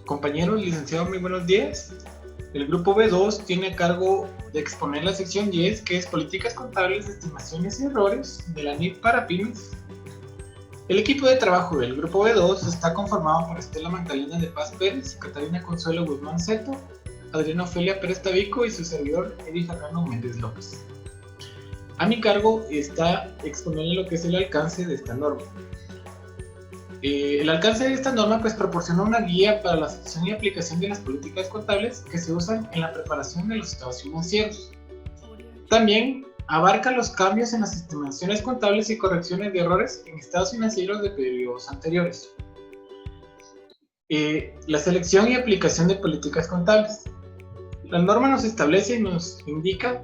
Compañeros, licenciado, muy buenos días. El grupo B2 tiene a cargo de exponer la sección 10, que es Políticas Contables, Estimaciones y Errores de la NIF para Pymes. El equipo de trabajo del grupo B2 está conformado por Estela Magdalena de Paz Pérez, Catalina Consuelo Guzmán Seto, Adriana Ofelia Pérez Tabico y su servidor Eddie Fernando Méndez López. A mi cargo está exponer lo que es el alcance de esta norma. El alcance de esta norma proporciona una guía para la sección y aplicación de las políticas contables que se usan en la preparación de los estados financieros. También abarca los cambios en las estimaciones contables y correcciones de errores en estados financieros de periodos anteriores. La selección y aplicación de políticas contables. La norma nos establece y nos indica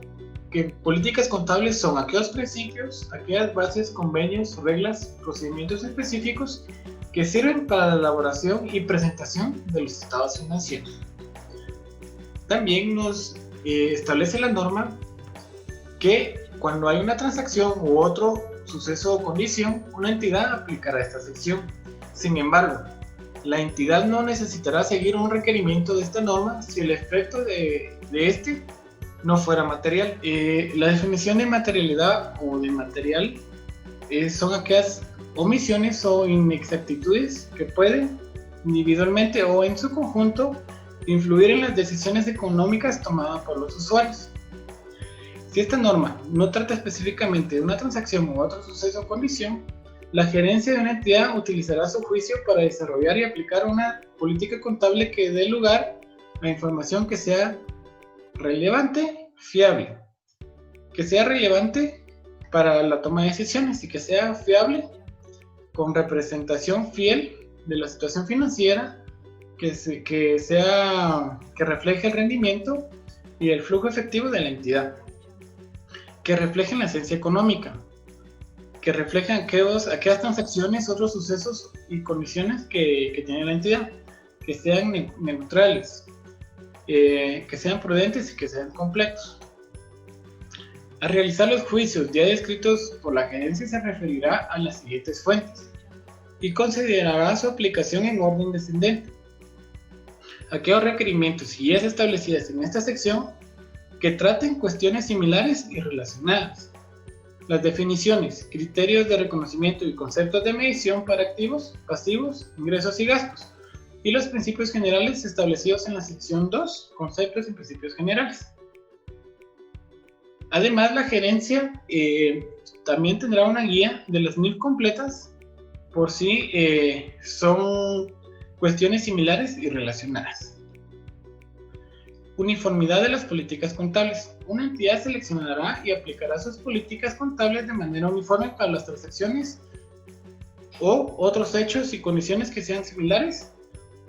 que políticas contables son aquellos principios, aquellas bases, convenios, reglas, procedimientos específicos que sirven para la elaboración y presentación de los estados financieros. También nos establece la norma que cuando hay una transacción u otro suceso o condición, una entidad aplicará esta sección. Sin embargo, la entidad no necesitará seguir un requerimiento de esta norma si el efecto de este no fuera material. La definición de materialidad o de material son aquellas omisiones o inexactitudes que pueden, individualmente o en su conjunto, influir en las decisiones económicas tomadas por los usuarios. Si esta norma no trata específicamente de una transacción u otro suceso o condición, la gerencia de una entidad utilizará su juicio para desarrollar y aplicar una política contable que dé lugar a información que sea relevante, fiable, que sea relevante para la toma de decisiones y que sea fiable, con representación fiel de la situación financiera, que refleje el rendimiento y el flujo efectivo de la entidad, que refleje la esencia económica, que reflejen aquellas transacciones, otros sucesos y condiciones que tiene la entidad, que sean neutrales, que sean prudentes y que sean completos. A realizar los juicios ya descritos por la gerencia se referirá a las siguientes fuentes y considerará su aplicación en orden descendente. Aquellos requerimientos y guías establecidas en esta sección que traten cuestiones similares y relacionadas. Las definiciones, criterios de reconocimiento y conceptos de medición para activos, pasivos, ingresos y gastos, y los principios generales establecidos en la sección 2, conceptos y principios generales. Además, la gerencia también tendrá una guía de las NIF completas por si son cuestiones similares y relacionadas. Uniformidad de las políticas contables. Una entidad seleccionará y aplicará sus políticas contables de manera uniforme para las transacciones o otros hechos y condiciones que sean similares,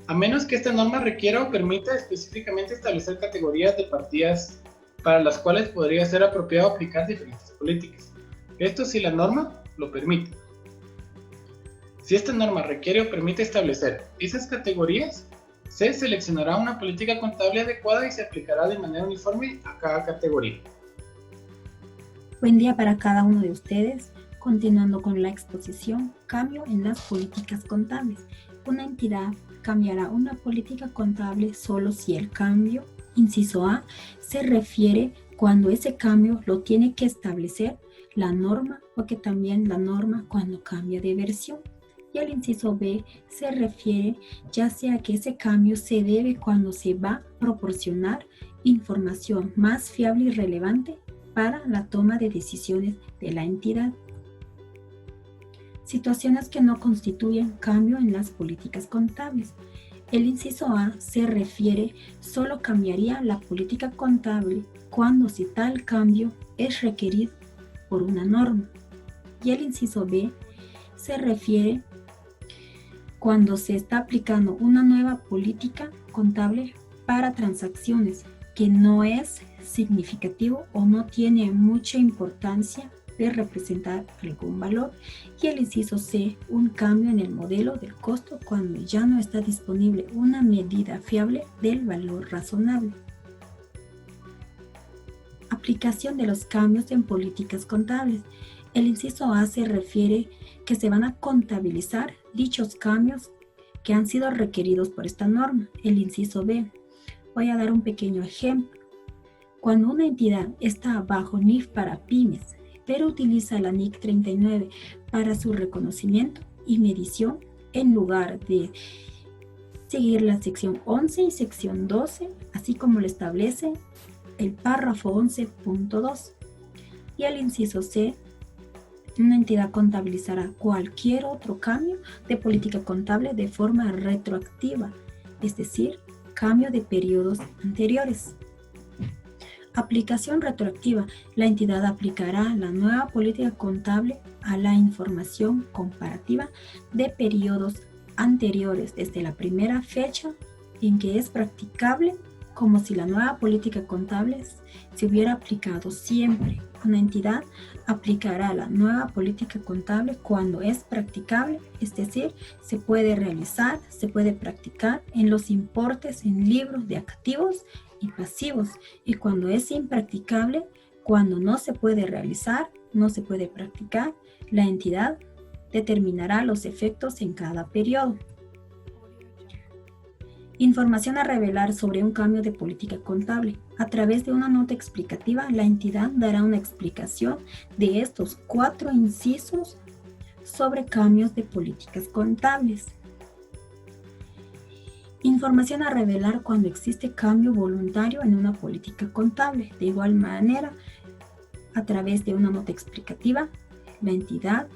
a menos que esta norma requiera o permita específicamente establecer categorías de partidas para las cuales podría ser apropiado aplicar diferentes políticas. Esto si la norma lo permite. Si esta norma requiere o permite establecer esas categorías, se seleccionará una política contable adecuada y se aplicará de manera uniforme a cada categoría. Buen día para cada uno de ustedes. Continuando con la exposición, cambio en las políticas contables. Una entidad cambiará una política contable solo si el cambio, inciso A, se refiere cuando ese cambio lo tiene que establecer la norma o que también la norma cuando cambia de versión. Y el inciso B se refiere ya sea que ese cambio se debe cuando se va a proporcionar información más fiable y relevante para la toma de decisiones de la entidad. Situaciones que no constituyen cambio en las políticas contables. El inciso A se refiere solo cambiaría la política contable cuando si tal cambio es requerido por una norma. Y el inciso B se refiere cuando se está aplicando una nueva política contable para transacciones que no es significativo o no tiene mucha importancia de representar algún valor. Y el inciso C, un cambio en el modelo del costo cuando ya no está disponible una medida fiable del valor razonable. Aplicación de los cambios en políticas contables. El inciso A se refiere que se van a contabilizar dichos cambios que han sido requeridos por esta norma, el inciso B. Voy a dar un pequeño ejemplo. Cuando una entidad está bajo NIF para pymes, pero utiliza la NIC 39 para su reconocimiento y medición, en lugar de seguir la sección 11 y sección 12, así como lo establece el párrafo 11.2. Y el inciso C, una entidad contabilizará cualquier otro cambio de política contable de forma retroactiva, es decir, cambio de periodos anteriores. Aplicación retroactiva. La entidad aplicará la nueva política contable a la información comparativa de periodos anteriores desde la primera fecha en que es practicable, como si la nueva política contable se hubiera aplicado siempre. Una entidad aplicará la nueva política contable cuando es practicable, es decir, se puede realizar, se puede practicar en los importes en libros de activos y pasivos, y cuando es impracticable, cuando no se puede realizar, no se puede practicar, la entidad determinará los efectos en cada periodo. Información a revelar sobre un cambio de política contable. A través de una nota explicativa, la entidad dará una explicación de estos 4 incisos sobre cambios de políticas contables. Información a revelar cuando existe cambio voluntario en una política contable. De igual manera, a través de una nota explicativa, la entidad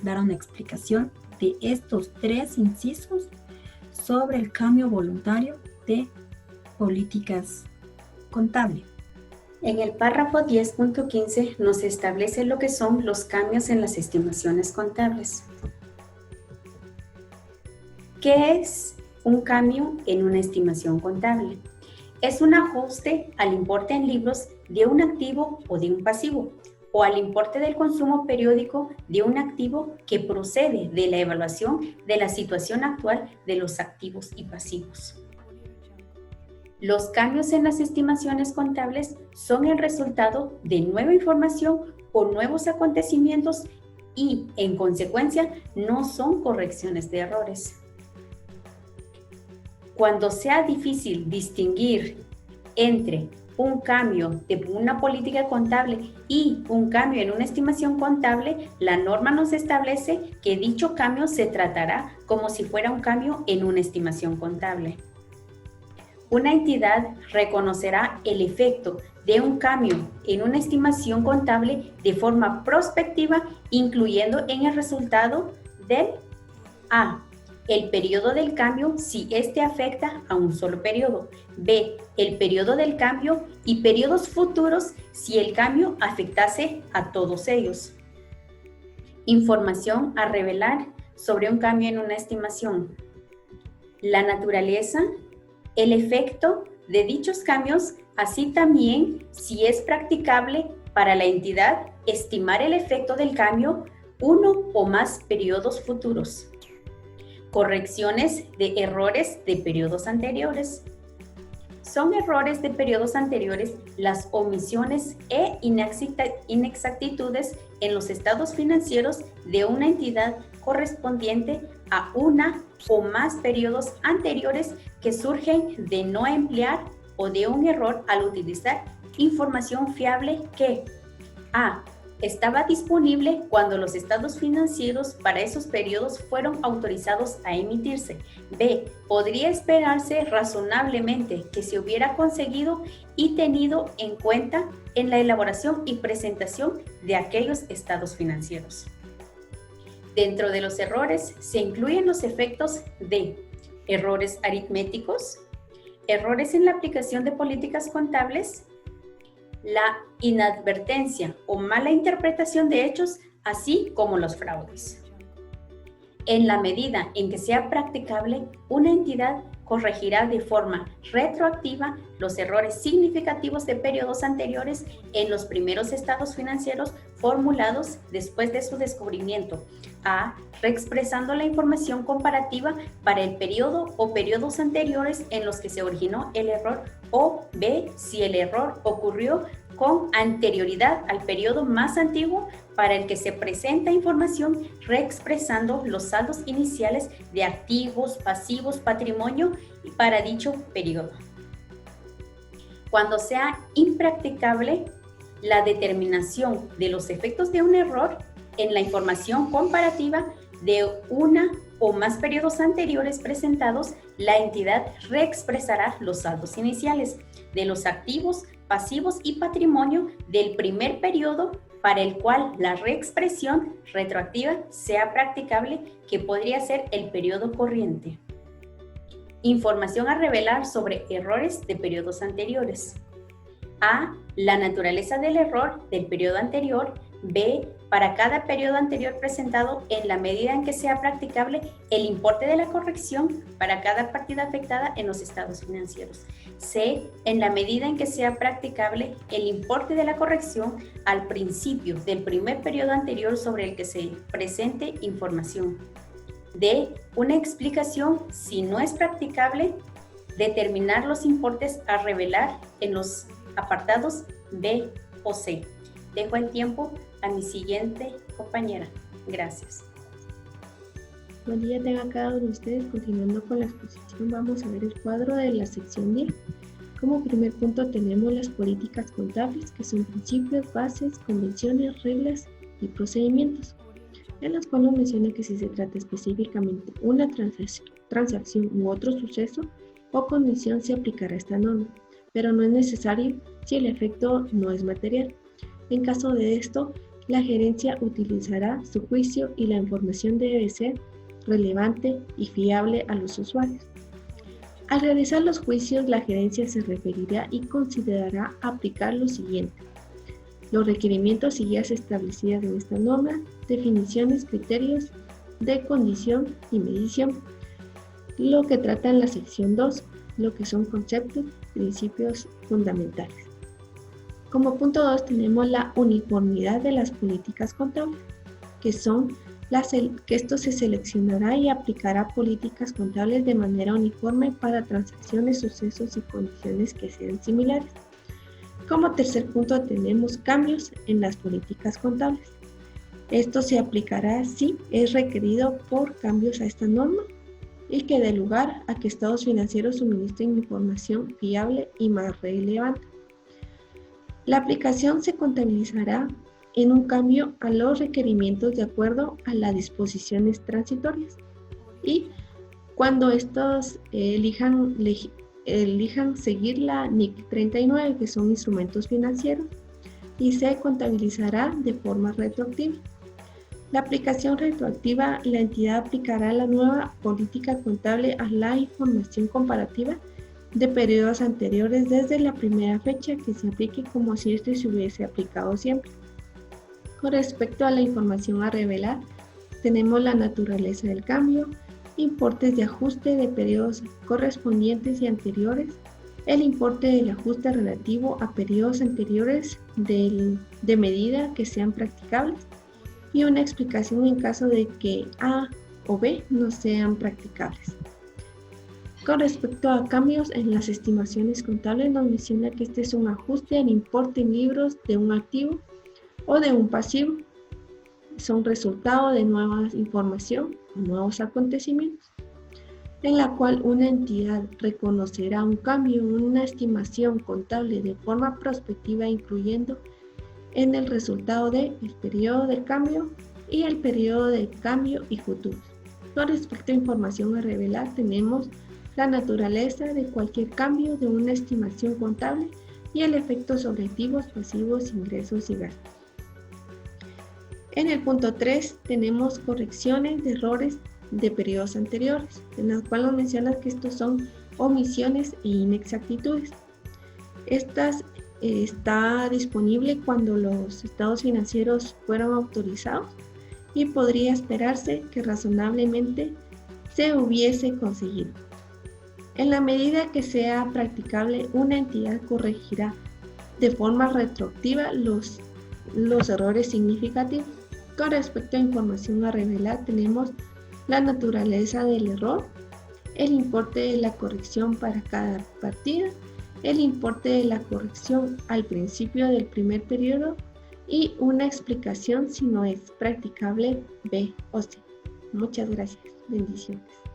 dará una explicación de estos 3 incisos sobre el cambio voluntario de políticas contables. En el párrafo 10.15 nos establece lo que son los cambios en las estimaciones contables. ¿Qué es un cambio en una estimación contable? Es un ajuste al importe en libros de un activo o de un pasivo, o al importe del consumo periódico de un activo que procede de la evaluación de la situación actual de los activos y pasivos. Los cambios en las estimaciones contables son el resultado de nueva información o nuevos acontecimientos y, en consecuencia, no son correcciones de errores. Cuando sea difícil distinguir entre un cambio de una política contable y un cambio en una estimación contable, la norma nos establece que dicho cambio se tratará como si fuera un cambio en una estimación contable. Una entidad reconocerá el efecto de un cambio en una estimación contable de forma prospectiva, incluyendo en el resultado del A. El periodo del cambio si éste afecta a un solo periodo. B. El periodo del cambio y periodos futuros si el cambio afectase a todos ellos. Información a revelar sobre un cambio en una estimación. La naturaleza, el efecto de dichos cambios, así también si es practicable para la entidad estimar el efecto del cambio uno o más periodos futuros. Correcciones de errores de periodos anteriores. Son errores de periodos anteriores las omisiones e inexactitudes en los estados financieros de una entidad correspondiente a una o más periodos anteriores que surgen de no emplear o de un error al utilizar información fiable que A. Estaba disponible cuando los estados financieros para esos periodos fueron autorizados a emitirse. B. Podría esperarse razonablemente que se hubiera conseguido y tenido en cuenta en la elaboración y presentación de aquellos estados financieros. Dentro de los errores se incluyen los efectos de errores aritméticos, errores en la aplicación de políticas contables, la inadvertencia o mala interpretación de hechos, así como los fraudes. En la medida en que sea practicable, una entidad corregirá de forma retroactiva los errores significativos de periodos anteriores en los primeros estados financieros formulados después de su descubrimiento. A. Reexpresando la información comparativa para el periodo o periodos anteriores en los que se originó el error, o B. Si el error ocurrió con anterioridad al periodo más antiguo para el que se presenta información reexpresando los saldos iniciales de activos, pasivos, patrimonio y para dicho periodo. Cuando sea impracticable la determinación de los efectos de un error en la información comparativa de una o más periodos anteriores presentados, la entidad reexpresará los saldos iniciales de los activos, pasivos y patrimonio del primer periodo para el cual la reexpresión retroactiva sea practicable, que podría ser el periodo corriente. Información a revelar sobre errores de periodos anteriores. A. La naturaleza del error del periodo anterior. B. Para cada periodo anterior presentado, en la medida en que sea practicable, el importe de la corrección para cada partida afectada en los estados financieros. C. En la medida en que sea practicable, el importe de la corrección al principio del primer periodo anterior sobre el que se presente información. D. Una explicación, si no es practicable, determinar los importes a revelar en los apartados B o C. Dejo el tiempo a mi siguiente compañera. Gracias. Buen día tenga cada uno de ustedes. Continuando con la exposición, vamos a ver el cuadro de la sección 10. Como primer punto tenemos las políticas contables, que son principios, bases, convenciones, reglas y procedimientos, en las cuales menciona que si se trata específicamente una transacción u otro suceso o condición, se aplicará esta norma, pero no es necesario si el efecto no es material. En caso de esto, la gerencia utilizará su juicio y la información debe ser relevante y fiable a los usuarios. Al realizar los juicios, la gerencia se referirá y considerará aplicar lo siguiente: los requerimientos y guías establecidas en esta norma, definiciones, criterios de condición y medición, lo que trata en la sección 2, lo que son conceptos, principios fundamentales. Como punto 2 tenemos la uniformidad de las políticas contables, que son que esto se seleccionará y aplicará políticas contables de manera uniforme para transacciones, sucesos y condiciones que sean similares. Como tercer punto tenemos cambios en las políticas contables. Esto se aplicará si es requerido por cambios a esta norma y que dé lugar a que estados financieros suministren información fiable y más relevante. La aplicación se contabilizará en un cambio a los requerimientos de acuerdo a las disposiciones transitorias y cuando estos elijan seguir la NIC 39, que son instrumentos financieros, y se contabilizará de forma retroactiva. La aplicación retroactiva, la entidad aplicará la nueva política contable a la información comparativa de periodos anteriores desde la primera fecha que se aplique, como si este se hubiese aplicado siempre. Con respecto a la información a revelar, tenemos la naturaleza del cambio, importes de ajuste de periodos correspondientes y anteriores, el importe del ajuste relativo a periodos anteriores de medida que sean practicables y una explicación en caso de que A o B no sean practicables. Con respecto a cambios en las estimaciones contables, nos menciona que este es un ajuste al importe en libros de un activo o de un pasivo. Son resultado de nueva información o nuevos acontecimientos, en la cual una entidad reconocerá un cambio en una estimación contable de forma prospectiva, incluyendo en el resultado del periodo de cambio y el periodo de cambio y futuros. Con respecto a información a revelar, tenemos la naturaleza de cualquier cambio de una estimación contable y el efecto sobre activos, pasivos, ingresos y gastos. En el punto 3 tenemos correcciones de errores de periodos anteriores, en las cuales menciona que estos son omisiones e inexactitudes. Estas está disponible cuando los estados financieros fueron autorizados y podría esperarse que razonablemente se hubiese conseguido. En la medida que sea practicable, una entidad corregirá de forma retroactiva los errores significativos. Con respecto a información a revelar, tenemos la naturaleza del error, el importe de la corrección para cada partida, el importe de la corrección al principio del primer periodo y una explicación si no es practicable B o C. Muchas gracias. Bendiciones.